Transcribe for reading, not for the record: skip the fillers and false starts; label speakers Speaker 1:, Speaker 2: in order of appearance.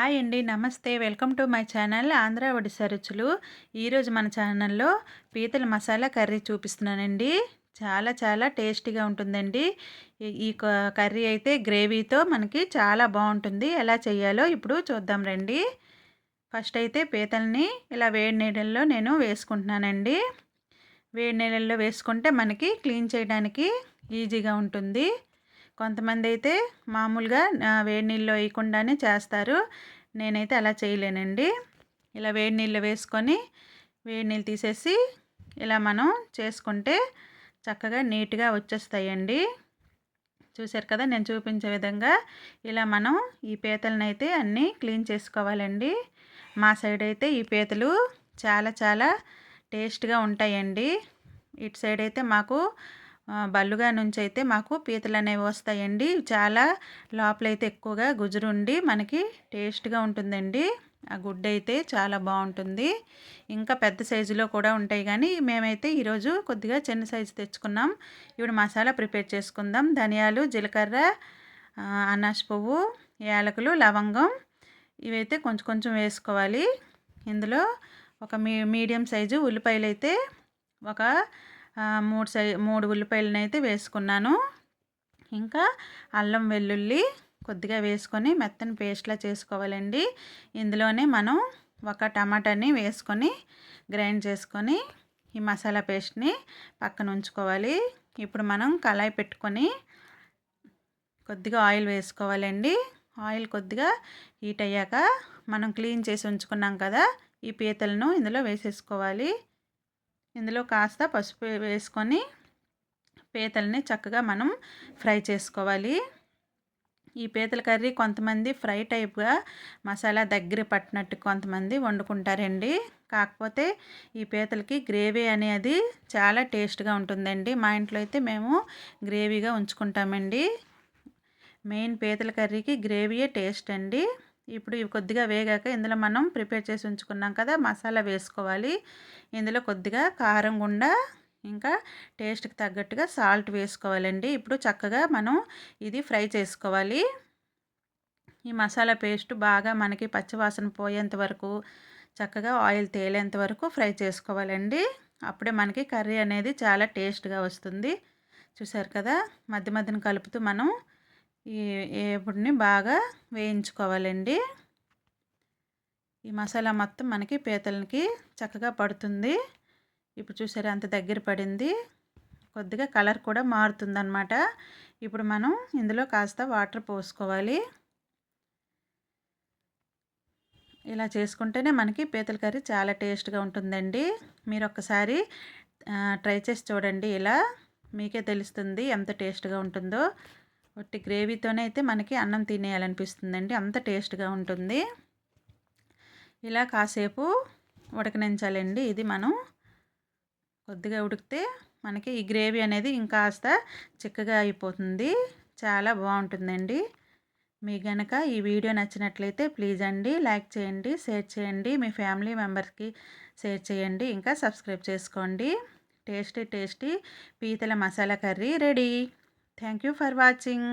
Speaker 1: Hi అండి. నమస్తే. Welcome to my channel Andhra Odisha రుచులు. ఈరోజు మన ఛానల్లో పీతల మసాలా కర్రీ చూపిస్తున్నానండి. చాలా చాలా టేస్టీగా ఉంటుందండి. ఈ ఈ క కర్రీ అయితే గ్రేవీతో మనకి చాలా బాగుంటుంది. ఎలా చేయాలో ఇప్పుడు చూద్దాం రండి. ఫస్ట్ అయితే పీతల్ని ఇలా వేడి నీళ్ళల్లో నేను వేసుకుంటున్నానండి. వేడి నీళ్ళల్లో వేసుకుంటే మనకి క్లీన్ చేయడానికి ఈజీగా ఉంటుంది. కొంతమంది అయితే మామూలుగా వేడి నీళ్ళు వేయకుండానే చేస్తారు. నేనైతే అలా చేయలేనండి. ఇలా వేడి నీళ్ళు వేసుకొని వేడి నీళ్ళు తీసేసి ఇలా మనం చేసుకుంటే చక్కగా నీట్గా వచ్చేస్తాయండి. చూసారు కదా, నేను చూపించే విధంగా ఇలా మనం ఈ పీతలను అయితే అన్నీ క్లీన్ చేసుకోవాలండి. మా సైడ్ అయితే ఈ పీతలు చాలా చాలా టేస్ట్గా ఉంటాయండి. ఇటు సైడ్ అయితే మాకు బల్లుగా నుంచి అయితే మాకు పీతలు అనేవి వస్తాయండి. చాలా లోపలైతే ఎక్కువగా గుజురుండి మనకి టేస్ట్గా ఉంటుందండి. ఆ గుడ్డు అయితే చాలా బాగుంటుంది. ఇంకా పెద్ద సైజులో కూడా ఉంటాయి, కానీ మేమైతే ఈరోజు కొద్దిగా చిన్న సైజు తెచ్చుకున్నాం. ఇప్పుడు మసాలా ప్రిపేర్ చేసుకుందాం. ధనియాలు, జీలకర్ర, అనాస పువ్వు, యాలకులు, లవంగం ఇవైతే కొంచెం కొంచెం వేసుకోవాలి. ఇందులో ఒక మీడియం సైజు ఉల్లిపాయలు అయితే ఒక మూడు ఉల్లిపాయలను అయితే వేసుకున్నాను. ఇంకా అల్లం వెల్లుల్లి కొద్దిగా వేసుకొని మెత్తని పేస్ట్లా చేసుకోవాలండి. ఇందులోనే మనం ఒక టమాటాని వేసుకొని గ్రైండ్ చేసుకొని ఈ మసాలా పేస్ట్ని పక్కన ఉంచుకోవాలి. ఇప్పుడు మనం కళాయి పెట్టుకొని కొద్దిగా ఆయిల్ వేసుకోవాలండి. ఆయిల్ కొద్దిగా హీట్ అయ్యాక మనం క్లీన్ చేసి ఉంచుకున్నాం కదా ఈ పీతలను ఇందులో వేసేసుకోవాలి. ఇందులో కాస్త పసుపు వేసుకొని పీతల్ని చక్కగా మనం ఫ్రై చేసుకోవాలి. ఈ పీతల కర్రీ కొంతమంది ఫ్రై టైప్గా మసాలా దగ్గర పట్టినట్టు కొంతమంది వండుకుంటారండి. కాకపోతే ఈ పీతలకి గ్రేవీ అనేది చాలా టేస్ట్గా ఉంటుందండి. మా ఇంట్లో అయితే మేము గ్రేవీగా ఉంచుకుంటామండి. మెయిన్ పీతల కర్రీకి గ్రేవీయే టేస్ట్ అండి. ఇప్పుడు ఇవి కొద్దిగా వేగాక ఇందులో మనం ప్రిపేర్ చేసి ఉంచుకున్నాం కదా మసాలా వేసుకోవాలి. ఇందులో కొద్దిగా కారం గుండా ఇంకా టేస్ట్కి తగ్గట్టుగా సాల్ట్ వేసుకోవాలండి. ఇప్పుడు చక్కగా మనం ఇది ఫ్రై చేసుకోవాలి. ఈ మసాలా పేస్ట్ బాగా మనకి పచ్చివాసన పోయేంత వరకు చక్కగా ఆయిల్ తేలేంత వరకు ఫ్రై చేసుకోవాలండి. అప్పుడే మనకి కర్రీ అనేది చాలా టేస్ట్గా వస్తుంది. చూసారు కదా, మధ్య మధ్యన కలుపుతూ మనం ఈ ఏపుడిని బాగా వేయించుకోవాలండి. ఈ మసాలా మొత్తం మనకి పీతలకి చక్కగా పడుతుంది. ఇప్పుడు చూసారా, అంత దగ్గర పడింది. కొద్దిగా కలర్ కూడా మారుతుందన్నమాట. ఇప్పుడు మనం ఇందులో కాస్త వాటర్ పోసుకోవాలి. ఇలా చేసుకుంటేనే మనకి పీతల కర్రీ చాలా టేస్ట్గా ఉంటుందండి. మీరు ఒక్కసారి ట్రై చేసి చూడండి. ఇలా మీకే తెలుస్తుంది ఎంత టేస్ట్గా ఉంటుందో. ఒట్టి గ్రేవీతోనే అయితే మనకి అన్నం తినేయాలనిపిస్తుందండి, అంత టేస్ట్గా ఉంటుంది. ఇలా కాసేపు ఉడకనించాలండి. ఇది మనం కొద్దిగా ఉడికితే మనకి ఈ గ్రేవీ అనేది ఇంకాస్త చిక్కగా అయిపోతుంది. చాలా బాగుంటుందండి. మీకు గనక ఈ వీడియో నచ్చినట్లయితే ప్లీజ్ అండి లైక్ చేయండి, షేర్ చేయండి, మీ ఫ్యామిలీ మెంబర్స్కి షేర్ చేయండి, ఇంకా సబ్స్క్రైబ్ చేసుకోండి. టేస్టీ టేస్టీ పీతల masala curry ready. Thank you for watching.